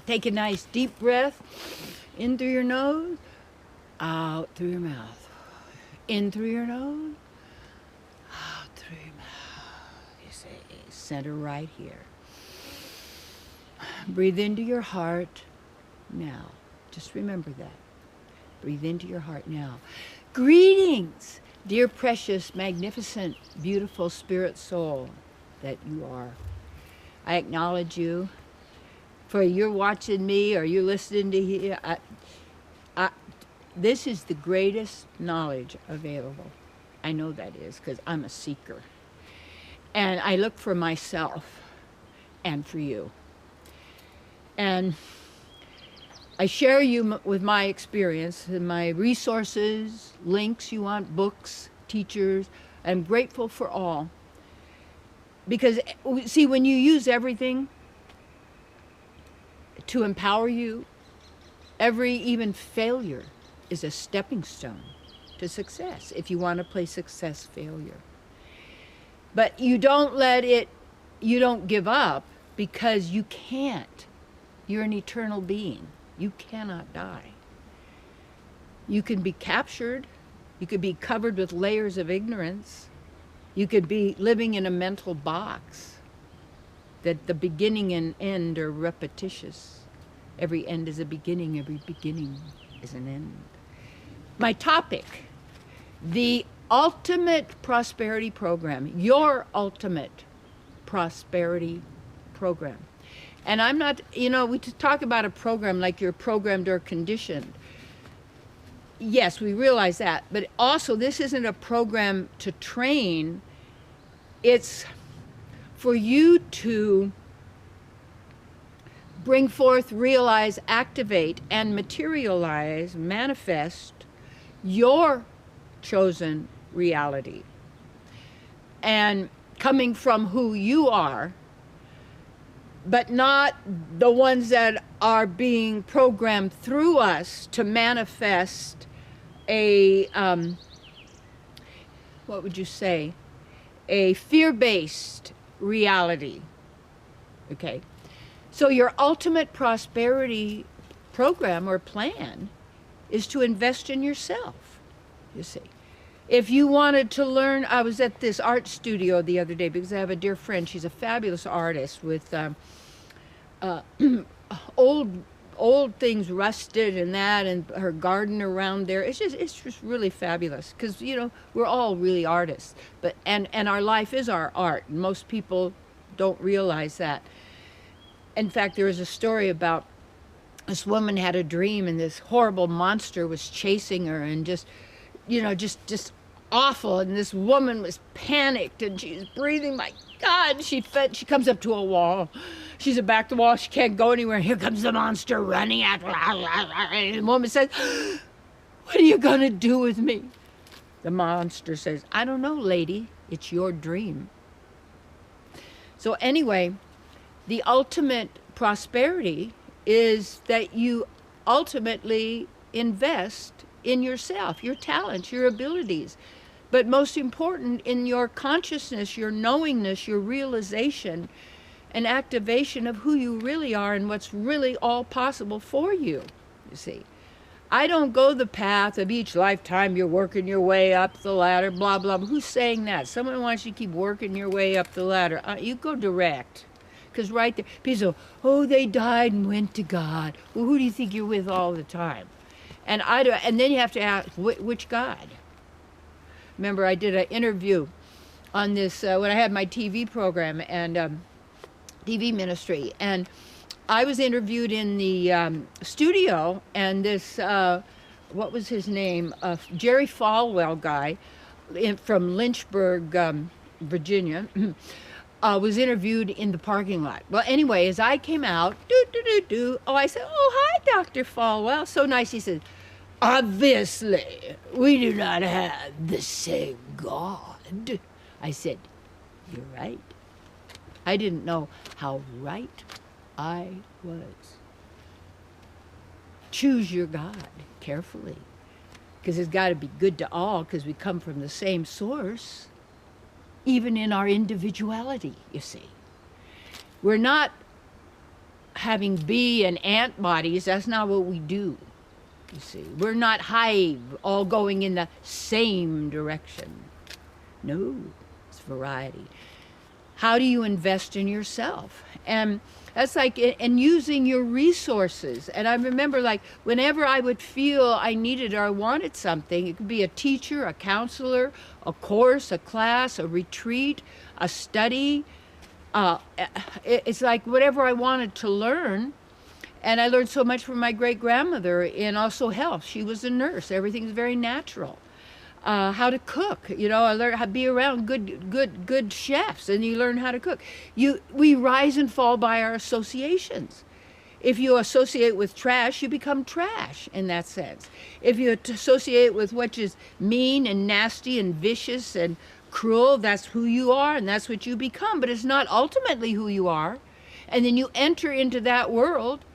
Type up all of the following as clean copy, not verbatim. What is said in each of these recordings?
Take a nice deep breath in through your nose, out through your mouth. In through your nose, out through your mouth. You say, center right here. Breathe into your heart now. Just remember that. Breathe into your heart now. Greetings, dear, precious, magnificent, beautiful spirit soul that you are. I acknowledge you. For you're watching me or you're listening to here, this is the greatest knowledge available. I know that is because I'm a seeker. And I look for myself and for you. And I share you with my experience and my resources, links you want, books, teachers. I'm grateful for all. Because, see, when you use everything to empower you, every even failure is a stepping stone to success if you want to play success failure. But you don't you don't give up because you can't. You're an eternal being. You cannot die. You can be captured. You could be covered with layers of ignorance. You could be living in a mental box that the beginning and end are repetitious. Every end is a beginning. Every beginning is an end. My topic, the ultimate prosperity program, your ultimate prosperity program. And I'm not, we talk about a program like you're programmed or conditioned. Yes, we realize that. But also, this isn't a program to train. It's for you to bring forth, realize, activate, and materialize, manifest your chosen reality. And coming from who you are, but not the ones that are being programmed through us to manifest a, what would you say, a fear-based reality. Okay. So your ultimate prosperity program or plan is to invest in yourself, you see. If you wanted to learn, I was at this art studio the other day because I have a dear friend. She's a fabulous artist with old things rusted and that, and her garden around there. It's just really fabulous because we're all really artists. But and our life is our art. Most people don't realize that. In fact, there was a story about this woman had a dream and this horrible monster was chasing her and just awful. And this woman was panicked and she's breathing, my God. She comes up to a wall. She's back to the wall. She can't go anywhere. Here comes the monster running after her. And the woman says, "What are you going to do with me?" The monster says, "I don't know, lady. It's your dream." So anyway, the ultimate prosperity is that you ultimately invest in yourself, your talents, your abilities, but most important in your consciousness, your knowingness, your realization and activation of who you really are and what's really all possible for you, you see. I don't go the path of each lifetime you're working your way up the ladder, blah, blah. Who's saying that? Someone wants you to keep working your way up the ladder. You go direct. Because right there, people say, "Oh, they died and went to God." Well, who do you think you're with all the time? And then you have to ask, which God? Remember, I did an interview on this when I had my TV program and TV ministry, and I was interviewed in the studio, and this, what was his name? Jerry Falwell guy from Lynchburg, Virginia, was interviewed in the parking lot. Well, anyway, as I came out, I said, "Oh, hi, Dr. Falwell. So nice." He said, "Obviously, we do not have the same God." I said, "You're right." I didn't know how right I was. Choose your God carefully, because it's got to be good to all, because we come from the same source, even in our individuality, you see. We're not having bee and ant bodies. That's not what we do. You see, we're not hive all going in the same direction. No, it's variety. How do you invest in yourself? And that's like, and using your resources. And I remember, like, whenever I would feel I needed or I wanted something, it could be a teacher, a counselor, a course, a class, a retreat, a study. It's like whatever I wanted to learn. And I learned so much from my great-grandmother in also health. She was a nurse. Everything's very natural. How to cook, I learned how to be around good chefs, and you learn how to cook. We rise and fall by our associations. If you associate with trash, you become trash in that sense. If you associate with what is mean and nasty and vicious and cruel, that's who you are and that's what you become. But it's not ultimately who you are. And then you enter into that world.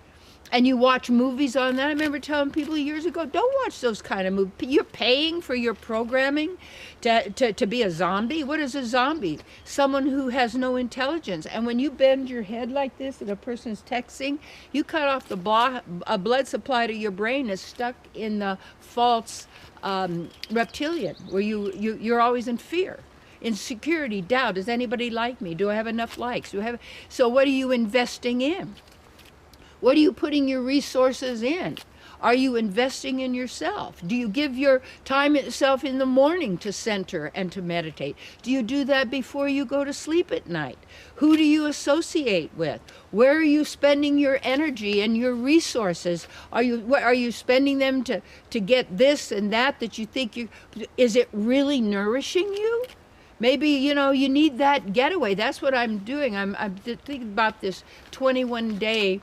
And you watch movies on that. I remember telling people years ago, don't watch those kind of movies. You're paying for your programming to be a zombie. What is a zombie? Someone who has no intelligence. And when you bend your head like this and a person's texting, you cut off the blood supply to your brain is stuck in the false reptilian, where you're always in fear. Insecurity, doubt. Does anybody like me? Do I have enough likes? So what are you investing in? What are you putting your resources in? Are you investing in yourself? Do you give your time itself in the morning to center and to meditate? Do you do that before you go to sleep at night? Who do you associate with? Where are you spending your energy and your resources? Are you spending them to get this and that you think is it really nourishing you? Maybe, you need that getaway. That's what I'm doing. I'm thinking about this 21-day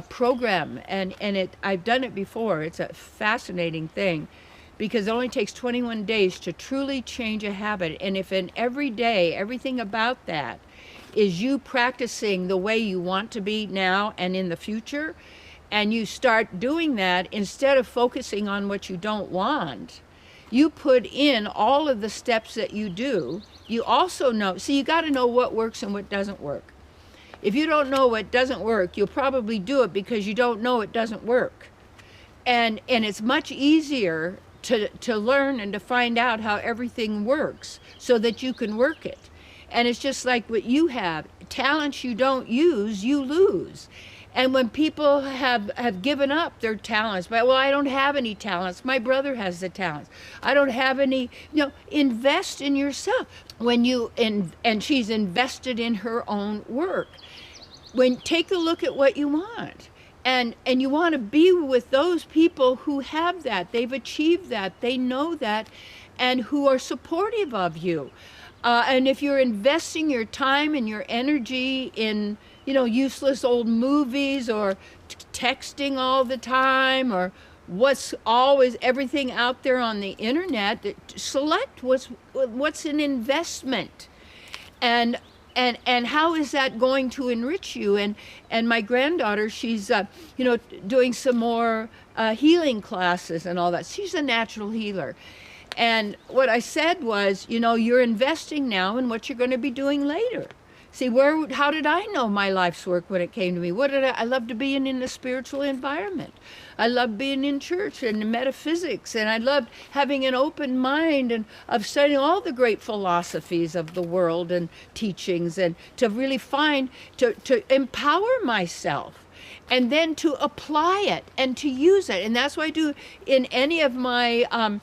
program, and I've done it before. It's a fascinating thing because it only takes 21 days to truly change a habit. And if in every day, everything about that is you practicing the way you want to be now and in the future, and you start doing that instead of focusing on what you don't want, you put in all of the steps that you do. You also know, you got to know what works and what doesn't work. If you don't know what doesn't work, you'll probably do it because you don't know it doesn't work. And it's much easier to learn and to find out how everything works so that you can work it. And it's just like what you have. Talents you don't use, you lose. And when people have given up their talents, well, I don't have any talents. My brother has the talents. I don't have any, invest in yourself. And she's invested in her own work. Take a look at what you want. And you want to be with those people who have that. They've achieved that. They know that. And who are supportive of you. And if you're investing your time and your energy in, useless old movies or texting all the time or what's always everything out there on the internet, select what's an investment. And how is that going to enrich you? And my granddaughter, she's doing some more healing classes and all that. She's a natural healer. And what I said was, you're investing now in what you're going to be doing later. See, how did I know my life's work when it came to me? I loved being in a spiritual environment. I loved being in church and metaphysics, and I loved having an open mind and of studying all the great philosophies of the world and teachings, and to really to empower myself. And then to apply it and to use it. And that's what I do in any of my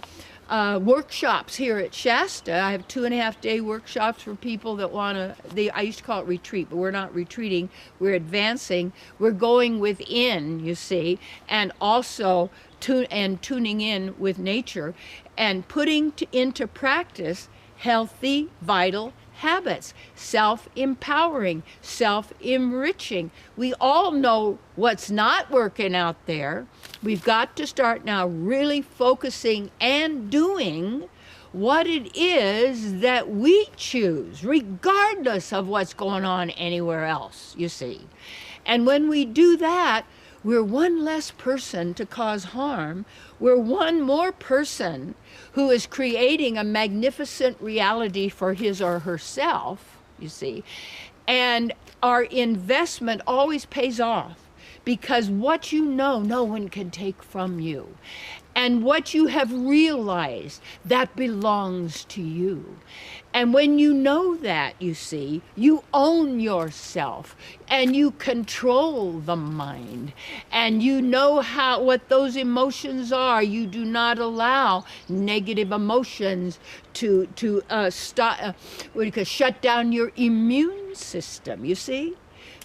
workshops here at Shasta. I have 2.5-day workshops for people that I used to call it retreat, but we're not retreating, we're advancing. We're going within, you see, and also tuning in with nature and putting into practice healthy, vital habits, self-empowering, self-enriching. We all know what's not working out there. We've got to start now really focusing and doing what it is that we choose, regardless of what's going on anywhere else, you see. And when we do that, we're one less person to cause harm. We're one more person who is creating a magnificent reality for his or herself. you see. And our investment always pays off, because what you know, no one can take from you. And what you have realized, that belongs to you. And when you know that, you see, you own yourself and you control the mind, and you know what those emotions are. You do not allow negative emotions to stop, shut down your immune system, you see?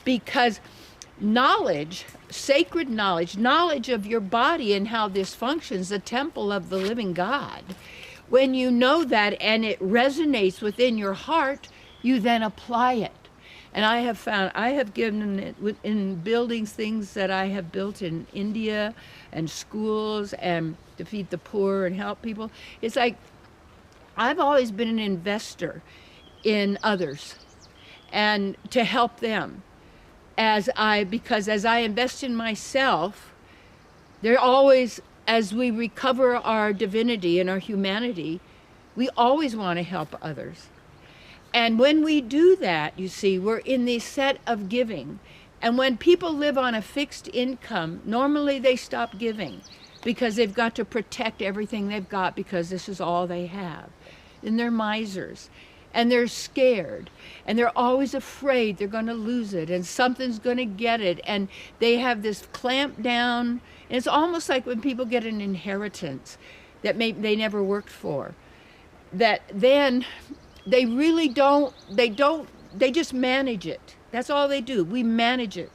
Because knowledge, sacred knowledge, knowledge of your body and how this functions, the temple of the living God, when you know that and it resonates within your heart, you then apply it. And I have found, I have given it in buildings, things that I have built in India and schools and to feed the poor and help people. It's like, I've always been an investor in others and to help them. Because as I invest in myself, they're always, as we recover our divinity and our humanity, we always want to help others. And when we do that, you see, we're in the set of giving. And when people live on a fixed income, normally they stop giving because they've got to protect everything they've got, because this is all they have. And they're misers. And they're scared, and they're always afraid they're going to lose it, and something's going to get it, and they have this clamp down. And it's almost like when people get an inheritance that they never worked for, that then they really they just manage it. That's all they do. We manage it.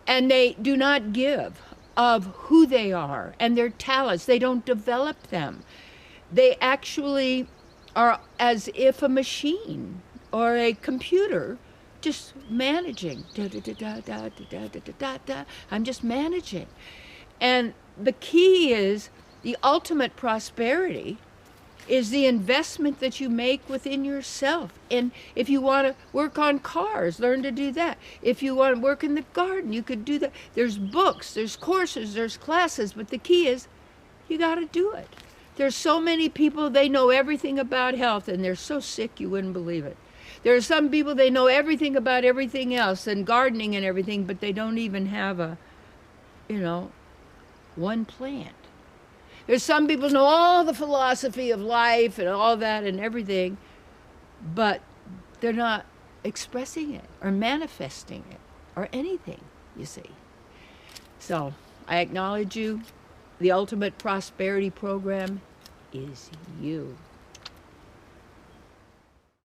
And they do not give of who they are and their talents. They don't develop them. They actually are as if a machine or a computer just managing. I'm just managing. And the key is, the ultimate prosperity is the investment that you make within yourself. And if you want to work on cars, learn to do that. If you want to work in the garden, you could do that. There's books, there's courses, there's classes, but the key is you got to do it. There's so many people, they know everything about health, and they're so sick you wouldn't believe it. There are some people, they know everything about everything else and gardening and everything, but they don't even have one plant. There's some people know all the philosophy of life and all that and everything, but they're not expressing it or manifesting it or anything, you see. So I acknowledge you. The ultimate prosperity program is you.